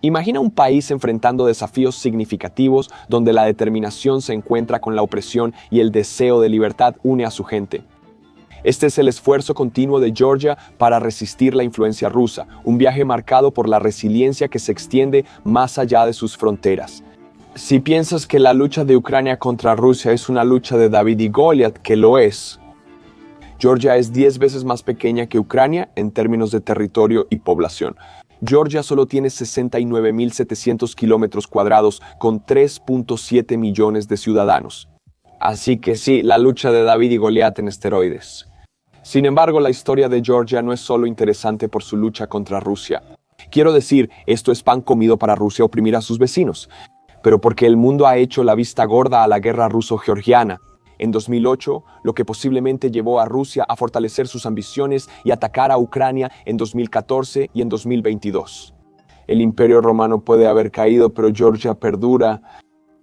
Imagina un país enfrentando desafíos significativos donde la determinación se encuentra con la opresión y el deseo de libertad une a su gente. Este es el esfuerzo continuo de Georgia para resistir la influencia rusa, un viaje marcado por la resiliencia que se extiende más allá de sus fronteras. Si piensas que la lucha de Ucrania contra Rusia es una lucha de David y Goliat, que lo es, Georgia es 10 veces más pequeña que Ucrania en términos de territorio y población. Georgia solo tiene 69.700 kilómetros cuadrados con 3.7 millones de ciudadanos. Así que sí, la lucha de David y Goliat en esteroides. Sin embargo, la historia de Georgia no es solo interesante por su lucha contra Rusia. Quiero decir, esto es pan comido para Rusia oprimir a sus vecinos, pero porque el mundo ha hecho la vista gorda a la guerra ruso-georgiana en 2008, lo que posiblemente llevó a Rusia a fortalecer sus ambiciones y atacar a Ucrania en 2014 y en 2022. El Imperio Romano puede haber caído, pero Georgia perdura.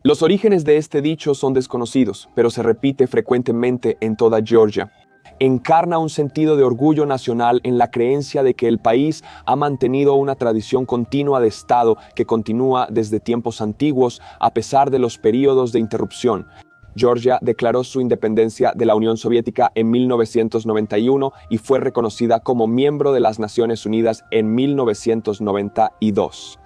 Los orígenes de este dicho son desconocidos, pero se repite frecuentemente en toda Georgia. Encarna un sentido de orgullo nacional en la creencia de que el país ha mantenido una tradición continua de Estado que continúa desde tiempos antiguos a pesar de los períodos de interrupción. Georgia declaró su independencia de la Unión Soviética en 1991 y fue reconocida como miembro de las Naciones Unidas en 1992.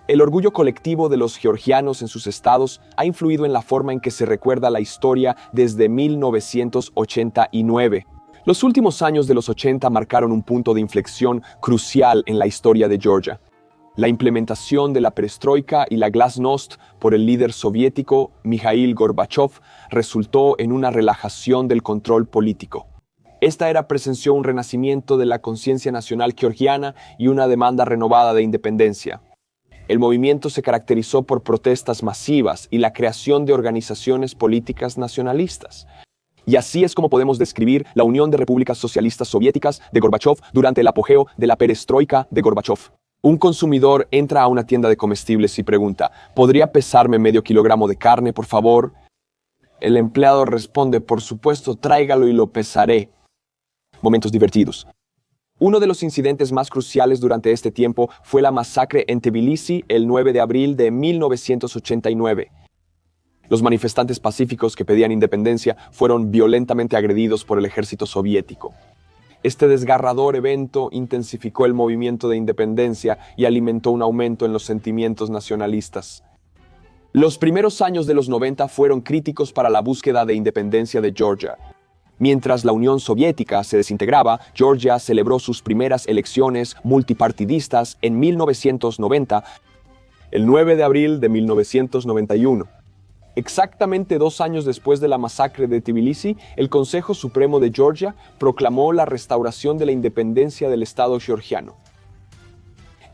El orgullo colectivo de los georgianos en sus estados ha influido en la forma en que se recuerda la historia desde 1989. Los últimos años de los 80 marcaron un punto de inflexión crucial en la historia de Georgia. La implementación de la perestroika y la glasnost por el líder soviético Mikhail Gorbachev resultó en una relajación del control político. Esta era presenció un renacimiento de la conciencia nacional georgiana y una demanda renovada de independencia. El movimiento se caracterizó por protestas masivas y la creación de organizaciones políticas nacionalistas. Y así es como podemos describir la Unión de Repúblicas Socialistas Soviéticas de Gorbachev durante el apogeo de la perestroika de Gorbachev. Un consumidor entra a una tienda de comestibles y pregunta, ¿podría pesarme medio kilogramo de carne, por favor? El empleado responde, por supuesto, tráigalo y lo pesaré. Momentos divertidos. Uno de los incidentes más cruciales durante este tiempo fue la masacre en Tbilisi el 9 de abril de 1989. Los manifestantes pacíficos que pedían independencia fueron violentamente agredidos por el ejército soviético. Este desgarrador evento intensificó el movimiento de independencia y alimentó un aumento en los sentimientos nacionalistas. Los primeros años de los 90 fueron críticos para la búsqueda de independencia de Georgia. Mientras la Unión Soviética se desintegraba, Georgia celebró sus primeras elecciones multipartidistas en 1990, el 9 de abril de 1991. Exactamente 2 años después de la masacre de Tbilisi, el Consejo Supremo de Georgia proclamó la restauración de la independencia del Estado georgiano.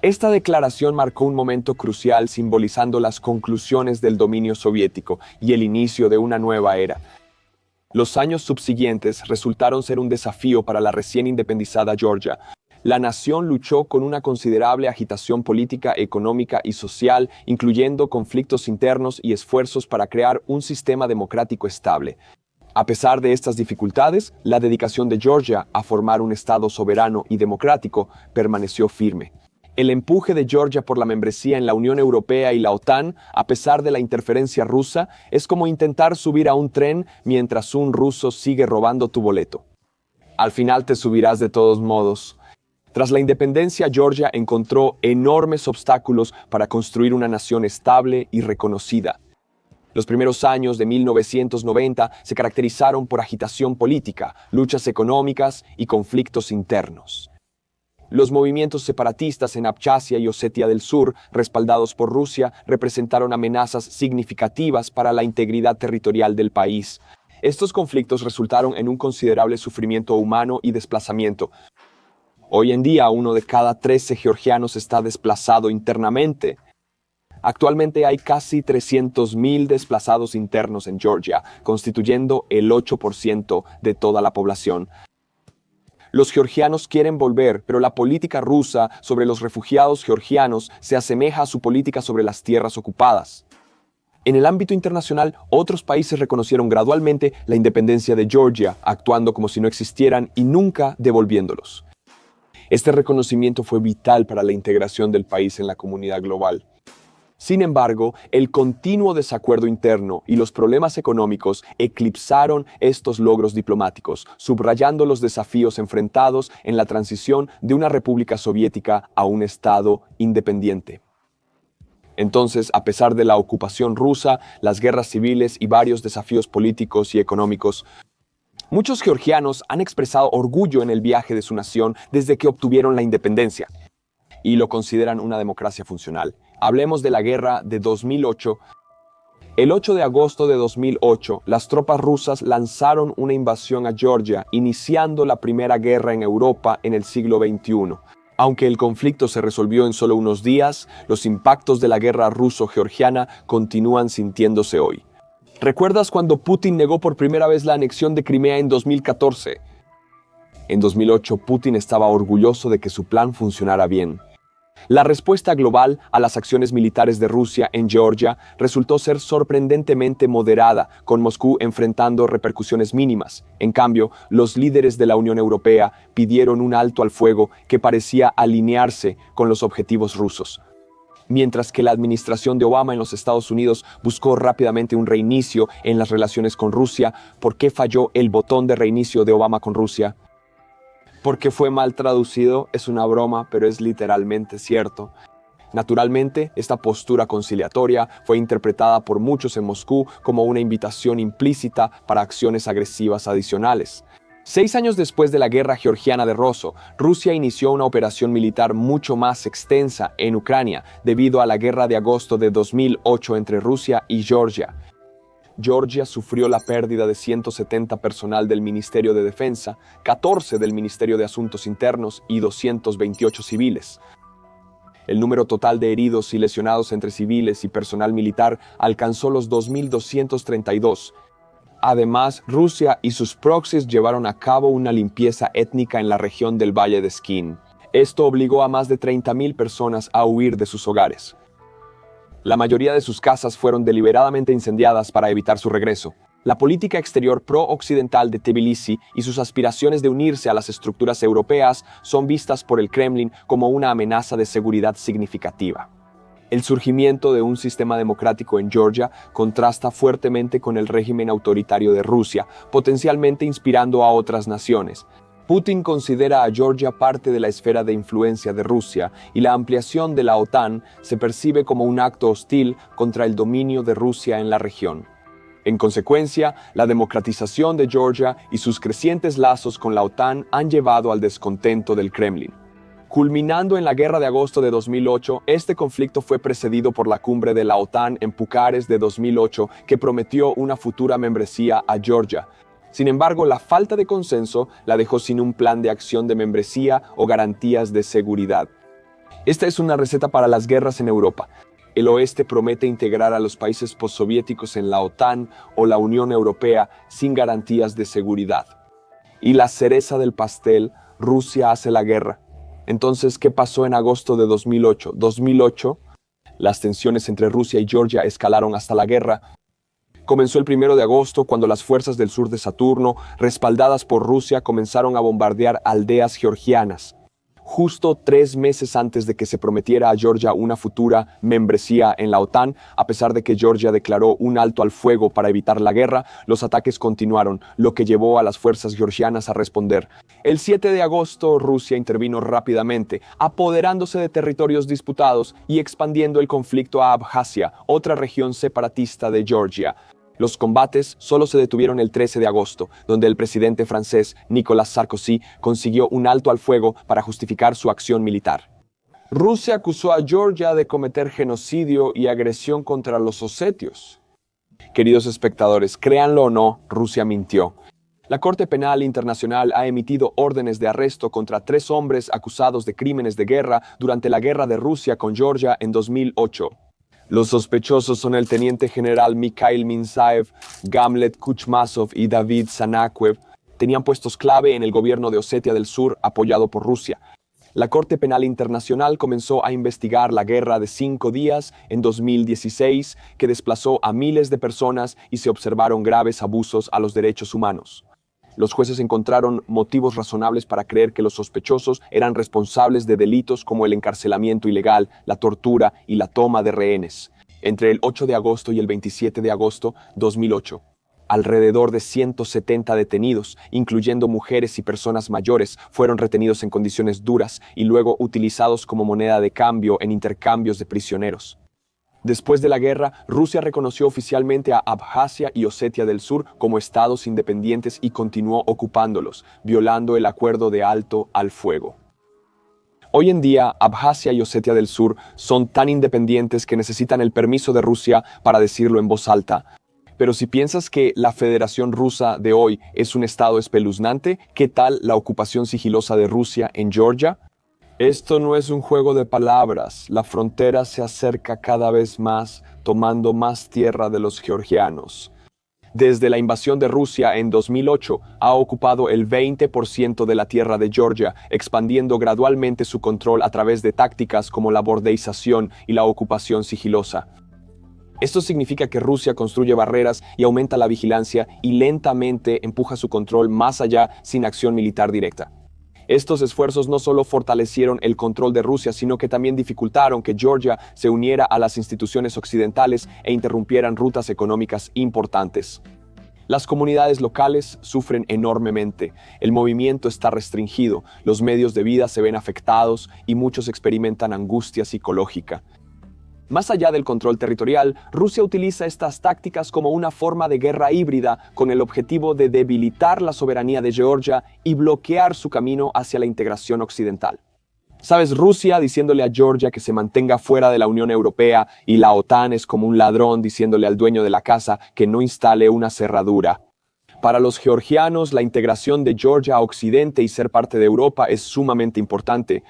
Esta declaración marcó un momento crucial simbolizando las conclusiones del dominio soviético y el inicio de una nueva era. Los años subsiguientes resultaron ser un desafío para la recién independizada Georgia. La nación luchó con una considerable agitación política, económica y social, incluyendo conflictos internos y esfuerzos para crear un sistema democrático estable. A pesar de estas dificultades, la dedicación de Georgia a formar un Estado soberano y democrático permaneció firme. El empuje de Georgia por la membresía en la Unión Europea y la OTAN, a pesar de la interferencia rusa, es como intentar subir a un tren mientras un ruso sigue robando tu boleto. Al final te subirás de todos modos. Tras la independencia, Georgia encontró enormes obstáculos para construir una nación estable y reconocida. Los primeros años de 1990 se caracterizaron por agitación política, luchas económicas y conflictos internos. Los movimientos separatistas en Abjasia y Osetia del Sur, respaldados por Rusia, representaron amenazas significativas para la integridad territorial del país. Estos conflictos resultaron en un considerable sufrimiento humano y desplazamiento. Hoy en día, 1 de cada 13 georgianos está desplazado internamente. Actualmente hay casi 300.000 desplazados internos en Georgia, constituyendo el 8% de toda la población. Los georgianos quieren volver, pero la política rusa sobre los refugiados georgianos se asemeja a su política sobre las tierras ocupadas. En el ámbito internacional, otros países reconocieron gradualmente la independencia de Georgia, actuando como si no existieran y nunca devolviéndolos. Este reconocimiento fue vital para la integración del país en la comunidad global. Sin embargo, el continuo desacuerdo interno y los problemas económicos eclipsaron estos logros diplomáticos, subrayando los desafíos enfrentados en la transición de una república soviética a un Estado independiente. Entonces, a pesar de la ocupación rusa, las guerras civiles y varios desafíos políticos y económicos, muchos georgianos han expresado orgullo en el viaje de su nación desde que obtuvieron la independencia y lo consideran una democracia funcional. Hablemos de la guerra de 2008. El 8 de agosto de 2008, las tropas rusas lanzaron una invasión a Georgia, iniciando la primera guerra en Europa en el siglo XXI. Aunque el conflicto se resolvió en solo unos días, los impactos de la guerra ruso-georgiana continúan sintiéndose hoy. ¿Recuerdas cuando Putin negó por primera vez la anexión de Crimea en 2014? En 2008, Putin estaba orgulloso de que su plan funcionara bien. La respuesta global a las acciones militares de Rusia en Georgia resultó ser sorprendentemente moderada, con Moscú enfrentando repercusiones mínimas. En cambio, los líderes de la Unión Europea pidieron un alto al fuego que parecía alinearse con los objetivos rusos. Mientras que la administración de Obama en los Estados Unidos buscó rápidamente un reinicio en las relaciones con Rusia, ¿por qué falló el botón de reinicio de Obama con Rusia? Porque fue mal traducido, es una broma, pero es literalmente cierto. Naturalmente, esta postura conciliatoria fue interpretada por muchos en Moscú como una invitación implícita para acciones agresivas adicionales. 6 años después de la guerra georgiana de Rosso, Rusia inició una operación militar mucho más extensa en Ucrania debido a la guerra de agosto de 2008 entre Rusia y Georgia. Georgia sufrió la pérdida de 170 personal del Ministerio de Defensa, 14 del Ministerio de Asuntos Internos y 228 civiles. El número total de heridos y lesionados entre civiles y personal militar alcanzó los 2.232. Además, Rusia y sus proxies llevaron a cabo una limpieza étnica en la región del Valle de Skin. Esto obligó a más de 30.000 personas a huir de sus hogares. La mayoría de sus casas fueron deliberadamente incendiadas para evitar su regreso. La política exterior pro-occidental de Tbilisi y sus aspiraciones de unirse a las estructuras europeas son vistas por el Kremlin como una amenaza de seguridad significativa. El surgimiento de un sistema democrático en Georgia contrasta fuertemente con el régimen autoritario de Rusia, potencialmente inspirando a otras naciones. Putin considera a Georgia parte de la esfera de influencia de Rusia y la ampliación de la OTAN se percibe como un acto hostil contra el dominio de Rusia en la región. En consecuencia, la democratización de Georgia y sus crecientes lazos con la OTAN han llevado al descontento del Kremlin. Culminando en la guerra de agosto de 2008, este conflicto fue precedido por la cumbre de la OTAN en Bucarest de 2008 que prometió una futura membresía a Georgia. Sin embargo, la falta de consenso la dejó sin un plan de acción de membresía o garantías de seguridad. Esta es una receta para las guerras en Europa. El oeste promete integrar a los países postsoviéticos en la OTAN o la Unión Europea sin garantías de seguridad. Y la cereza del pastel, Rusia hace la guerra. Entonces, ¿qué pasó en agosto de 2008? 2008, las tensiones entre Rusia y Georgia escalaron hasta la guerra. Comenzó el 1 de agosto cuando las fuerzas del sur de Saturno, respaldadas por Rusia, comenzaron a bombardear aldeas georgianas. Justo 3 meses antes de que se prometiera a Georgia una futura membresía en la OTAN, a pesar de que Georgia declaró un alto al fuego para evitar la guerra, los ataques continuaron, lo que llevó a las fuerzas georgianas a responder. El 7 de agosto, Rusia intervino rápidamente, apoderándose de territorios disputados y expandiendo el conflicto a Abjasia, otra región separatista de Georgia. Los combates solo se detuvieron el 13 de agosto, donde el presidente francés Nicolas Sarkozy consiguió un alto al fuego para justificar su acción militar. Rusia acusó a Georgia de cometer genocidio y agresión contra los osetios. Queridos espectadores, créanlo o no, Rusia mintió. La Corte Penal Internacional ha emitido órdenes de arresto contra 3 hombres acusados de crímenes de guerra durante la guerra de Rusia con Georgia en 2008. Los sospechosos son el teniente general Mikhail Minzaev, Gamlet Kuchmasov y David Sanakwev. Tenían puestos clave en el gobierno de Osetia del Sur, apoyado por Rusia. La Corte Penal Internacional comenzó a investigar la guerra de 5 días en 2016, que desplazó a miles de personas y se observaron graves abusos a los derechos humanos. Los jueces encontraron motivos razonables para creer que los sospechosos eran responsables de delitos como el encarcelamiento ilegal, la tortura y la toma de rehenes. Entre el 8 de agosto y el 27 de agosto de 2008, alrededor de 170 detenidos, incluyendo mujeres y personas mayores, fueron retenidos en condiciones duras y luego utilizados como moneda de cambio en intercambios de prisioneros. Después de la guerra, Rusia reconoció oficialmente a Abjasia y Osetia del Sur como estados independientes y continuó ocupándolos, violando el acuerdo de alto al fuego. Hoy en día, Abjasia y Osetia del Sur son tan independientes que necesitan el permiso de Rusia para decirlo en voz alta. Pero si piensas que la Federación Rusa de hoy es un estado espeluznante, ¿qué tal la ocupación sigilosa de Rusia en Georgia? Esto no es un juego de palabras. La frontera se acerca cada vez más, tomando más tierra de los georgianos. Desde la invasión de Rusia en 2008, ha ocupado el 20% de la tierra de Georgia, expandiendo gradualmente su control a través de tácticas como la bordeización y la ocupación sigilosa. Esto significa que Rusia construye barreras y aumenta la vigilancia y lentamente empuja su control más allá sin acción militar directa. Estos esfuerzos no solo fortalecieron el control de Rusia, sino que también dificultaron que Georgia se uniera a las instituciones occidentales e interrumpieran rutas económicas importantes. Las comunidades locales sufren enormemente, el movimiento está restringido, los medios de vida se ven afectados y muchos experimentan angustia psicológica. Más allá del control territorial, Rusia utiliza estas tácticas como una forma de guerra híbrida con el objetivo de debilitar la soberanía de Georgia y bloquear su camino hacia la integración occidental. ¿Sabes? Rusia diciéndole a Georgia que se mantenga fuera de la Unión Europea y la OTAN es como un ladrón diciéndole al dueño de la casa que no instale una cerradura. Para los georgianos, la integración de Georgia a Occidente y ser parte de Europa es sumamente importante.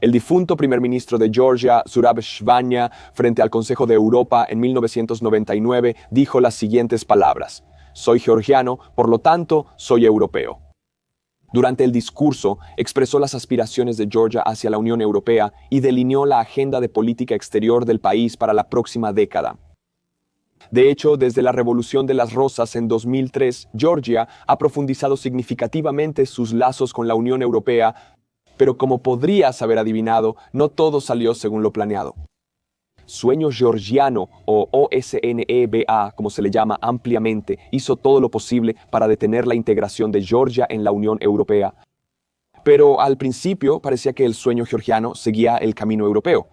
El difunto primer ministro de Georgia, Zurab Shvania, frente al Consejo de Europa en 1999, dijo las siguientes palabras: «Soy georgiano, por lo tanto, soy europeo». Durante el discurso, expresó las aspiraciones de Georgia hacia la Unión Europea y delineó la agenda de política exterior del país para la próxima década. De hecho, desde la Revolución de las Rosas en 2003, Georgia ha profundizado significativamente sus lazos con la Unión Europea, pero como podrías haber adivinado, no todo salió según lo planeado. Sueño Georgiano, o OSNEBA, como se le llama ampliamente, hizo todo lo posible para detener la integración de Georgia en la Unión Europea. Pero al principio parecía que el sueño georgiano seguía el camino europeo.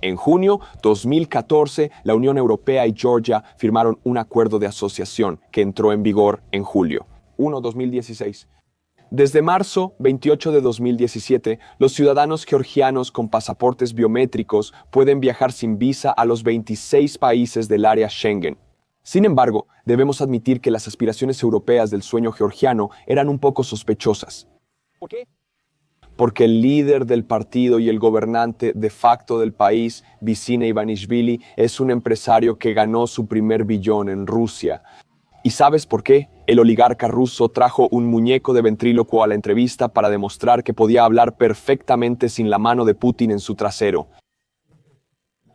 En junio 2014, la Unión Europea y Georgia firmaron un acuerdo de asociación que entró en vigor en julio 2016. Desde marzo 28 de 2017, los ciudadanos georgianos con pasaportes biométricos pueden viajar sin visa a los 26 países del área Schengen. Sin embargo, debemos admitir que las aspiraciones europeas del sueño georgiano eran un poco sospechosas. ¿Por qué? Porque el líder del partido y el gobernante de facto del país, Bidzina Ivanishvili, es un empresario que ganó su primer billón en Rusia. ¿Y sabes por qué? El oligarca ruso trajo un muñeco de ventrílocuo a la entrevista para demostrar que podía hablar perfectamente sin la mano de Putin en su trasero.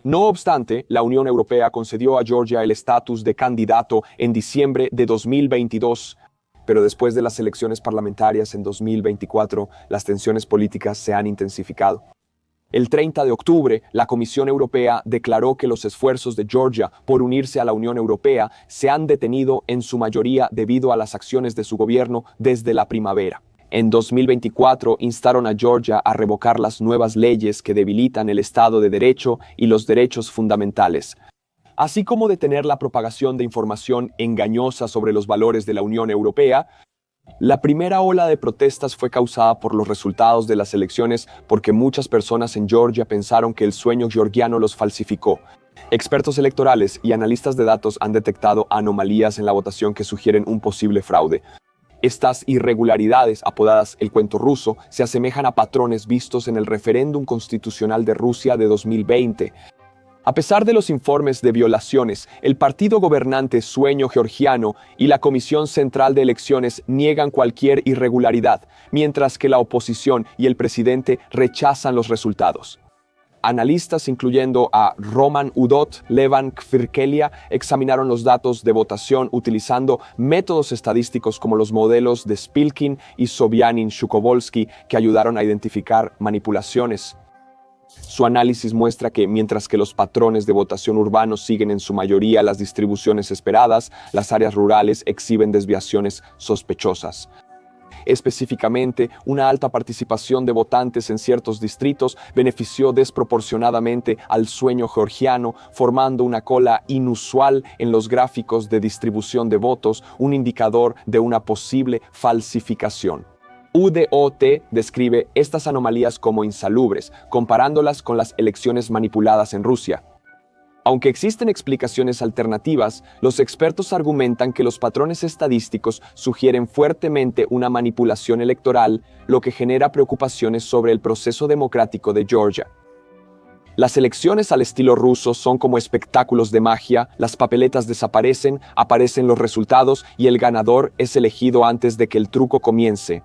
No obstante, la Unión Europea concedió a Georgia el estatus de candidato en diciembre de 2022, pero después de las elecciones parlamentarias en 2024, las tensiones políticas se han intensificado. El 30 de octubre, la Comisión Europea declaró que los esfuerzos de Georgia por unirse a la Unión Europea se han detenido en su mayoría debido a las acciones de su gobierno desde la primavera. En 2024, instaron a Georgia a revocar las nuevas leyes que debilitan el Estado de Derecho y los derechos fundamentales, así como detener la propagación de información engañosa sobre los valores de la Unión Europea. La primera ola de protestas fue causada por los resultados de las elecciones porque muchas personas en Georgia pensaron que el sueño georgiano los falsificó. Expertos electorales y analistas de datos han detectado anomalías en la votación que sugieren un posible fraude. Estas irregularidades, apodadas el cuento ruso, se asemejan a patrones vistos en el referéndum constitucional de Rusia de 2020. A pesar de los informes de violaciones, el partido gobernante Sueño Georgiano y la Comisión Central de Elecciones niegan cualquier irregularidad, mientras que la oposición y el presidente rechazan los resultados. Analistas, incluyendo a Roman Udot, Levan Kvirkelia, examinaron los datos de votación utilizando métodos estadísticos como los modelos de Spilkin y Sobyanin-Shukovolsky que ayudaron a identificar manipulaciones. Su análisis muestra que, mientras que los patrones de votación urbanos siguen en su mayoría las distribuciones esperadas, las áreas rurales exhiben desviaciones sospechosas. Específicamente, una alta participación de votantes en ciertos distritos benefició desproporcionadamente al sueño georgiano, formando una cola inusual en los gráficos de distribución de votos, un indicador de una posible falsificación. UDOT describe estas anomalías como insalubres, comparándolas con las elecciones manipuladas en Rusia. Aunque existen explicaciones alternativas, los expertos argumentan que los patrones estadísticos sugieren fuertemente una manipulación electoral, lo que genera preocupaciones sobre el proceso democrático de Georgia. Las elecciones al estilo ruso son como espectáculos de magia, las papeletas desaparecen, aparecen los resultados y el ganador es elegido antes de que el truco comience.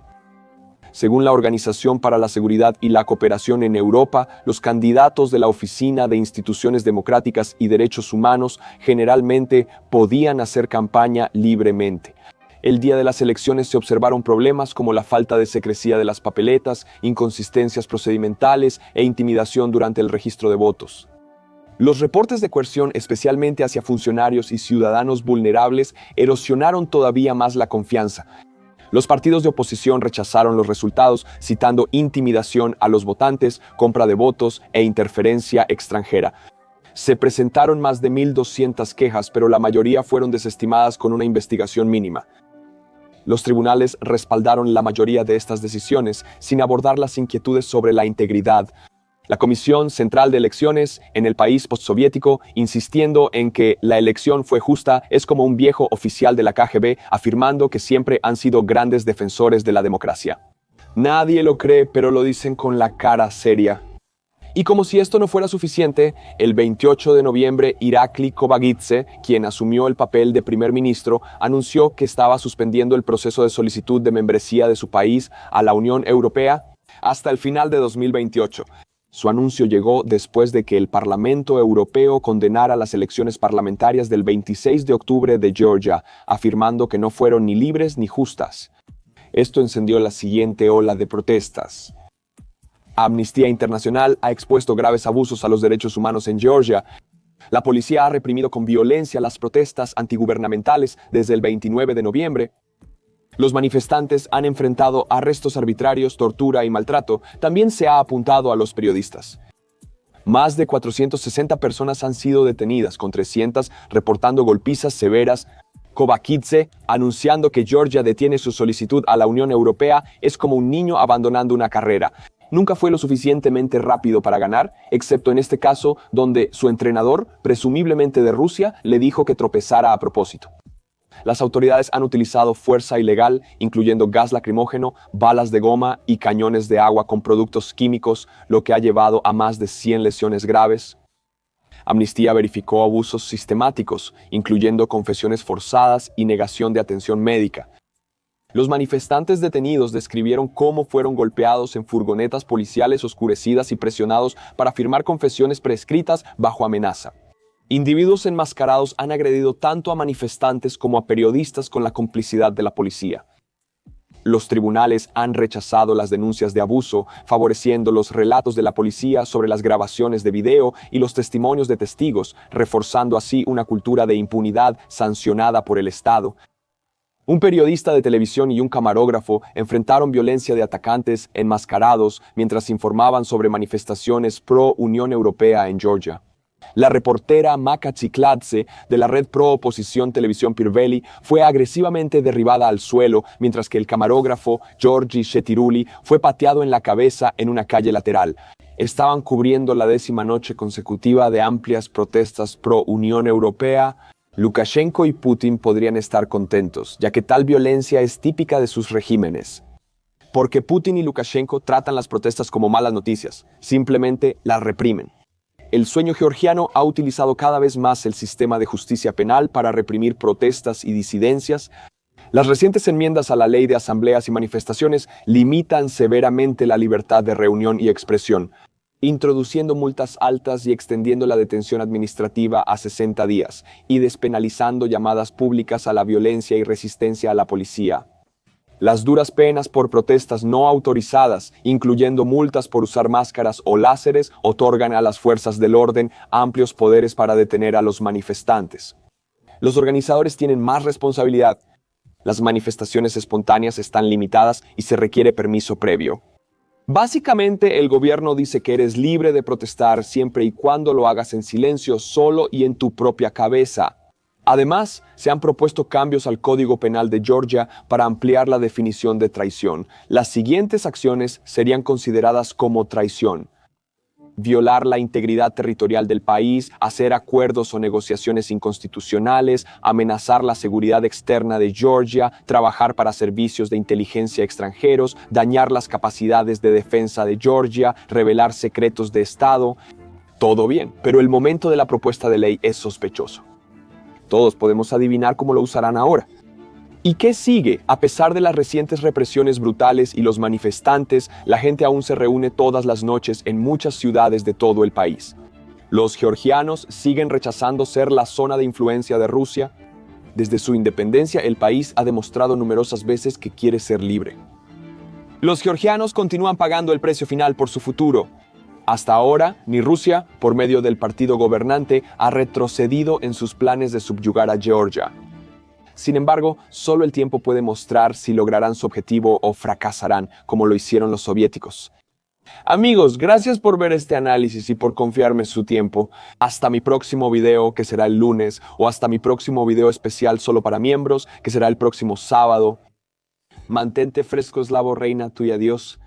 Según la Organización para la Seguridad y la Cooperación en Europa, los candidatos de la Oficina de Instituciones Democráticas y Derechos Humanos generalmente podían hacer campaña libremente. El día de las elecciones se observaron problemas como la falta de secrecía de las papeletas, inconsistencias procedimentales e intimidación durante el registro de votos. Los reportes de coerción, especialmente hacia funcionarios y ciudadanos vulnerables, erosionaron todavía más la confianza. Los partidos de oposición rechazaron los resultados, citando intimidación a los votantes, compra de votos e interferencia extranjera. Se presentaron más de 1.200 quejas, pero la mayoría fueron desestimadas con una investigación mínima. Los tribunales respaldaron la mayoría de estas decisiones, sin abordar las inquietudes sobre la integridad. La Comisión Central de Elecciones en el país postsoviético, insistiendo en que la elección fue justa, es como un viejo oficial de la KGB afirmando que siempre han sido grandes defensores de la democracia. Nadie lo cree, pero lo dicen con la cara seria. Y como si esto no fuera suficiente, el 28 de noviembre Irakli Kobakidze, quien asumió el papel de primer ministro, anunció que estaba suspendiendo el proceso de solicitud de membresía de su país a la Unión Europea hasta el final de 2028. Su anuncio llegó después de que el Parlamento Europeo condenara las elecciones parlamentarias del 26 de octubre de Georgia, afirmando que no fueron ni libres ni justas. Esto encendió la siguiente ola de protestas. Amnistía Internacional ha expuesto graves abusos a los derechos humanos en Georgia. La policía ha reprimido con violencia las protestas antigubernamentales desde el 29 de noviembre. Los manifestantes han enfrentado arrestos arbitrarios, tortura y maltrato. También se ha apuntado a los periodistas. Más de 460 personas han sido detenidas, con 300 reportando golpizas severas. Kobakidze, anunciando que Georgia detiene su solicitud a la Unión Europea, es como un niño abandonando una carrera. Nunca fue lo suficientemente rápido para ganar, excepto en este caso donde su entrenador, presumiblemente de Rusia, le dijo que tropezara a propósito. Las autoridades han utilizado fuerza ilegal, incluyendo gas lacrimógeno, balas de goma y cañones de agua con productos químicos, lo que ha llevado a más de 100 lesiones graves. Amnistía verificó abusos sistemáticos, incluyendo confesiones forzadas y negación de atención médica. Los manifestantes detenidos describieron cómo fueron golpeados en furgonetas policiales oscurecidas y presionados para firmar confesiones prescritas bajo amenaza. Individuos enmascarados han agredido tanto a manifestantes como a periodistas con la complicidad de la policía. Los tribunales han rechazado las denuncias de abuso, favoreciendo los relatos de la policía sobre las grabaciones de video y los testimonios de testigos, reforzando así una cultura de impunidad sancionada por el Estado. Un periodista de televisión y un camarógrafo enfrentaron violencia de atacantes enmascarados mientras informaban sobre manifestaciones pro-Unión Europea en Georgia. La reportera Maka Chikladze de la red pro-oposición Televisión Pirveli fue agresivamente derribada al suelo, mientras que el camarógrafo Georgi Shetiruli fue pateado en la cabeza en una calle lateral. Estaban cubriendo la 10ª noche consecutiva de amplias protestas pro-Unión Europea. Lukashenko y Putin podrían estar contentos, ya que tal violencia es típica de sus regímenes. Porque Putin y Lukashenko tratan las protestas como malas noticias, simplemente las reprimen. El sueño georgiano ha utilizado cada vez más el sistema de justicia penal para reprimir protestas y disidencias. Las recientes enmiendas a la ley de asambleas y manifestaciones limitan severamente la libertad de reunión y expresión. introduciendo multas altas y extendiendo la detención administrativa a 60 días, y despenalizando llamadas públicas a la violencia y resistencia a la policía. Las duras penas por protestas no autorizadas, incluyendo multas por usar máscaras o láseres, otorgan a las fuerzas del orden amplios poderes para detener a los manifestantes. Los organizadores tienen más responsabilidad. Las manifestaciones espontáneas están limitadas y se requiere permiso previo. Básicamente, el gobierno dice que eres libre de protestar siempre y cuando lo hagas en silencio, solo y en tu propia cabeza. Además, se han propuesto cambios al Código Penal de Georgia para ampliar la definición de traición. Las siguientes acciones serían consideradas como traición: violar la integridad territorial del país, hacer acuerdos o negociaciones inconstitucionales, amenazar la seguridad externa de Georgia, trabajar para servicios de inteligencia extranjeros, dañar las capacidades de defensa de Georgia, revelar secretos de Estado. Todo bien, pero el momento de la propuesta de ley es sospechoso. Todos podemos adivinar cómo lo usarán ahora. ¿Y qué sigue? A pesar de las recientes represiones brutales y los manifestantes, la gente aún se reúne todas las noches en muchas ciudades de todo el país. Los georgianos siguen rechazando ser la zona de influencia de Rusia. Desde su independencia, el país ha demostrado numerosas veces que quiere ser libre. Los georgianos continúan pagando el precio final por su futuro. Hasta ahora, ni Rusia, por medio del partido gobernante, ha retrocedido en sus planes de subyugar a Georgia. Sin embargo, solo el tiempo puede mostrar si lograrán su objetivo o fracasarán, como lo hicieron los soviéticos. Amigos, gracias por ver este análisis y por confiarme su tiempo. Hasta mi próximo video, que será el lunes, o hasta mi próximo video especial solo para miembros, que será el próximo sábado. Mantente fresco, eslavo reina, tuya Dios.